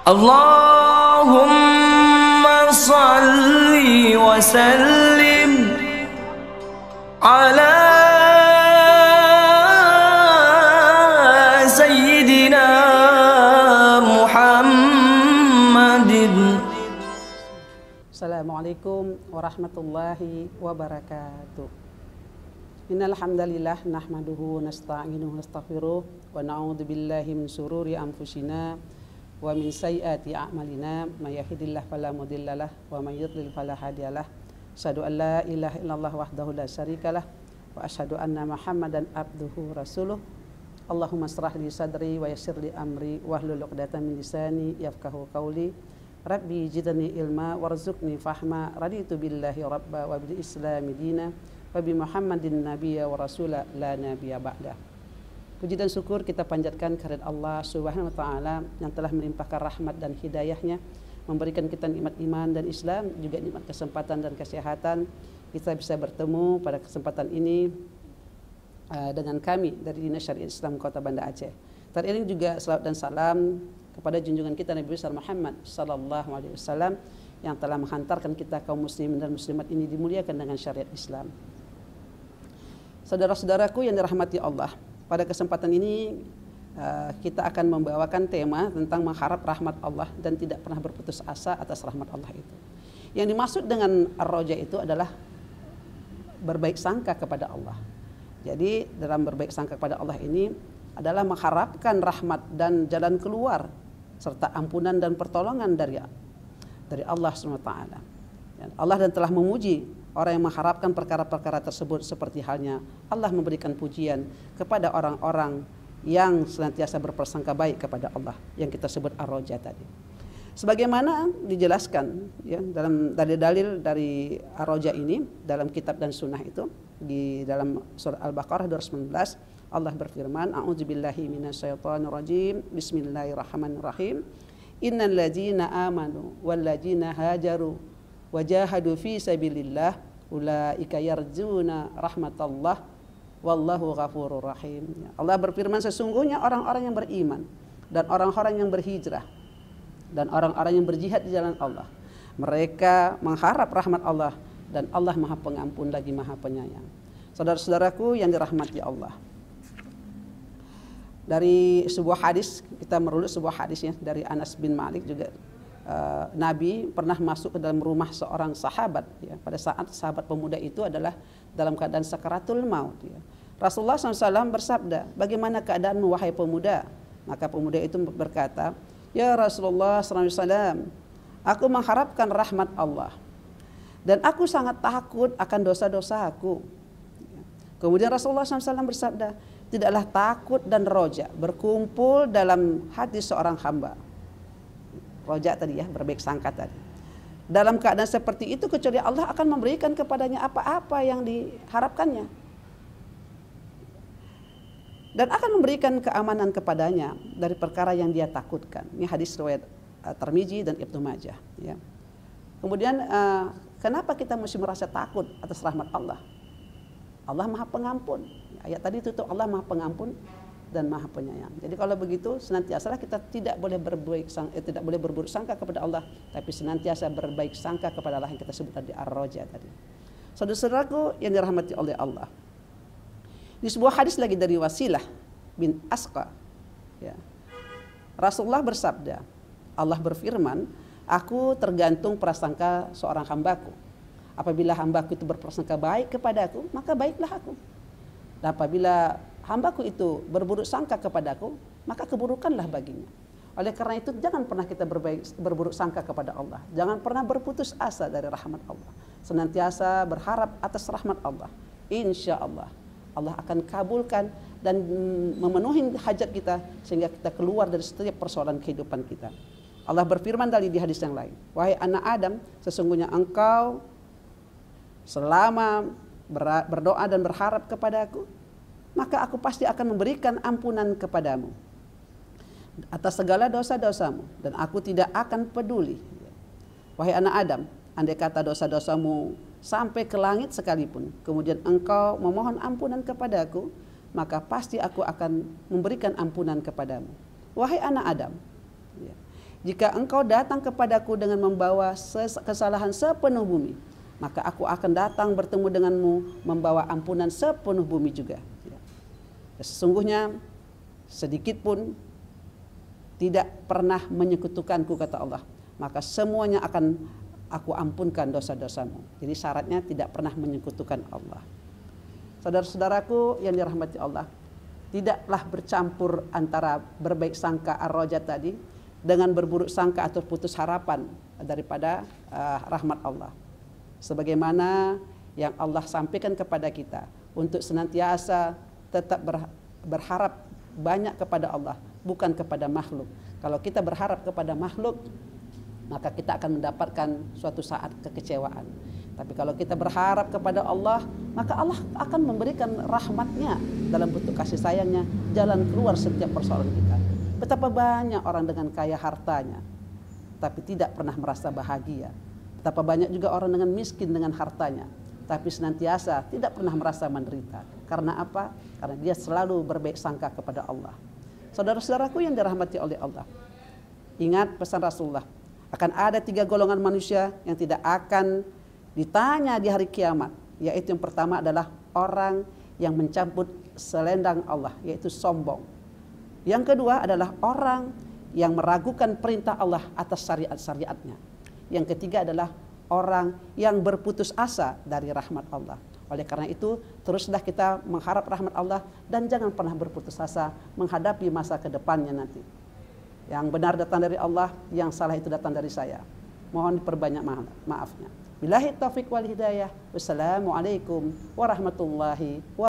Allahumma salli wa sallim ala Sayyidina Muhammadin. Assalamualaikum warahmatullahi wabarakatuh. Innal hamdalillah nahmaduhu nasta'inuhu nastaghfiruh wa na'udzu billahi min syururi anfusina wa min sayyiati a'malina may yahdihillahu fala mudhillalah wa may yudlil fala hadiyalah. Asyhadu an la ilaha illallah wahdahu la syarikalah wa asyhadu anna Muhammadan abduhu rasuluh. Allahumma shrah li sadri wa yassir li amri wahlul 'uqdatam min lisani yafqahu qawli. Rabbi zidni ilma warzuqni fahma. Raditu billahi rabba wa bil islami dina wa bi Muhammadin nabiyya wa rasula la nabiyya ba'da. Puji dan syukur kita panjatkan kehadirat Allah Subhanahu wa taala yang telah melimpahkan rahmat dan hidayahnya, memberikan kita nikmat iman dan Islam, juga nikmat kesempatan dan kesehatan. Kita bisa bertemu pada kesempatan ini dengan kami dari Dinas Syariat Islam Kota Banda Aceh. Terakhir juga salawat dan salam kepada junjungan kita Nabi besar Muhammad sallallahu alaihi wasallam yang telah menghantarkan kita kaum muslimin dan muslimat ini dimuliakan dengan syariat Islam. Saudara-saudaraku yang dirahmati Allah, pada kesempatan ini kita akan membawakan tema tentang mengharap rahmat Allah dan tidak pernah berputus asa atas rahmat Allah itu. Yang dimaksud dengan ar-raja itu adalah berbaik sangka kepada Allah. Jadi dalam berbaik sangka kepada Allah ini adalah mengharapkan rahmat dan jalan keluar serta ampunan dan pertolongan dari Allah SWT. Allah dan telah memuji orang yang mengharapkan perkara-perkara tersebut, seperti halnya Allah memberikan pujian kepada orang-orang yang senantiasa berprasangka baik kepada Allah yang kita sebut ar-raja tadi. Sebagaimana dijelaskan ya, dalam dalil-dalil dari ar-raja ini dalam kitab dan sunnah itu, di dalam surah Al-Baqarah 219 Allah berfirman, a'udzubillahi minasyaitonirrajim, bismillahirrahmanirrahim, innal ladzina amanu wal ladzina hajaru wajahadu fi sabilillah ulaika yarjuna rahmatallah wallahu ghafurur rahim. Allah berfirman, sesungguhnya orang-orang yang beriman dan orang-orang yang berhijrah dan orang-orang yang berjihad di jalan Allah, mereka mengharap rahmat Allah dan Allah Maha Pengampun lagi Maha Penyayang. Saudara-saudaraku yang dirahmati Allah, dari sebuah hadis kita merunut sebuah hadisnya dari Anas bin Malik juga. Nabi pernah masuk ke dalam rumah seorang sahabat ya, pada saat sahabat pemuda itu adalah dalam keadaan sakaratul maut ya. Rasulullah SAW bersabda, bagaimana keadaanmu wahai pemuda? Maka pemuda itu berkata, ya Rasulullah SAW, aku mengharapkan rahmat Allah dan aku sangat takut akan dosa-dosa aku. Kemudian Rasulullah SAW bersabda, tidaklah takut dan roja berkumpul dalam hati seorang hamba. Roja tadi ya, berbaik sangka tadi. Dalam keadaan seperti itu kecuali Allah akan memberikan kepadanya apa-apa yang diharapkannya. Dan akan memberikan keamanan kepadanya dari perkara yang dia takutkan. Ini hadis riwayat Tirmidzi dan Ibnu Majah ya. Kemudian kenapa kita mesti merasa takut atas rahmat Allah? Allah Maha Pengampun. Ayat tadi itu Allah Maha Pengampun dan Maha Penyayang. Jadi kalau begitu senantiasa kita tidak boleh berburuk sangka kepada Allah, tapi senantiasa berbaik sangka kepada Allah yang kita sebut tadi ar-raja tadi. Saudara-saudaraku yang dirahmati oleh Allah, di sebuah hadis lagi dari Wasilah bin Asqa ya, Rasulullah bersabda, Allah berfirman, aku tergantung prasangka seorang hambaku. Apabila hambaku itu berprasangka baik kepadaku, maka baiklah aku. Dan apabila hambaku itu berburuk sangka kepadaku, maka keburukanlah baginya. Oleh karena itu jangan pernah kita berburuk sangka kepada Allah. Jangan pernah berputus asa dari rahmat Allah. Senantiasa berharap atas rahmat Allah. Insya Allah Allah akan kabulkan dan memenuhi hajat kita sehingga kita keluar dari setiap persoalan kehidupan kita. Allah berfirman di hadis yang lain, wahai anak Adam, sesungguhnya engkau selama berdoa dan berharap kepadaku, maka aku pasti akan memberikan ampunan kepadamu atas segala dosa-dosamu dan aku tidak akan peduli. Wahai anak Adam, andai kata dosa-dosamu sampai ke langit sekalipun, kemudian engkau memohon ampunan kepadaku, maka pasti aku akan memberikan ampunan kepadamu. Wahai anak Adam. jika engkau datang kepadaku dengan membawa kesalahan sepenuh bumi, maka aku akan datang bertemu denganmu membawa ampunan sepenuh bumi juga. Sesungguhnya sedikit pun tidak pernah menyekutukanku, kata Allah, maka semuanya akan aku ampunkan dosa-dosamu. Jadi syaratnya tidak pernah menyekutukan Allah. Saudara-saudaraku yang dirahmati Allah, tidaklah bercampur antara berbaik sangka ar-rajat tadi dengan berburuk sangka atau putus harapan daripada rahmat Allah. Sebagaimana yang Allah sampaikan kepada kita untuk senantiasa tetap berharap banyak kepada Allah, bukan kepada makhluk. Kalau kita berharap kepada makhluk, maka kita akan mendapatkan suatu saat kekecewaan. Tapi kalau kita berharap kepada Allah, maka Allah akan memberikan rahmatnya dalam bentuk kasih sayangnya, jalan keluar setiap persoalan kita. Betapa banyak orang dengan kaya hartanya, tapi tidak pernah merasa bahagia. Betapa banyak juga orang dengan miskin dengan hartanya, tapi senantiasa tidak pernah merasa menderita. Karena apa? Karena dia selalu berbaik sangka kepada Allah. Saudara-saudaraku yang dirahmati oleh Allah, ingat pesan Rasulullah, akan ada 3 golongan manusia yang tidak akan ditanya di hari kiamat, yaitu yang pertama adalah orang yang mencabut selendang Allah, yaitu sombong. Yang kedua adalah orang yang meragukan perintah Allah atas syariat-syariatnya. Yang ketiga adalah orang yang berputus asa dari rahmat Allah. Oleh karena itu, teruslah kita mengharap rahmat Allah dan jangan pernah berputus asa menghadapi masa ke depannya nanti. Yang benar datang dari Allah, yang salah itu datang dari saya. Mohon diperbanyak maafnya. Billahi taufiq wal hidayah. Wassalamualaikum warahmatullahi wabarakatuh.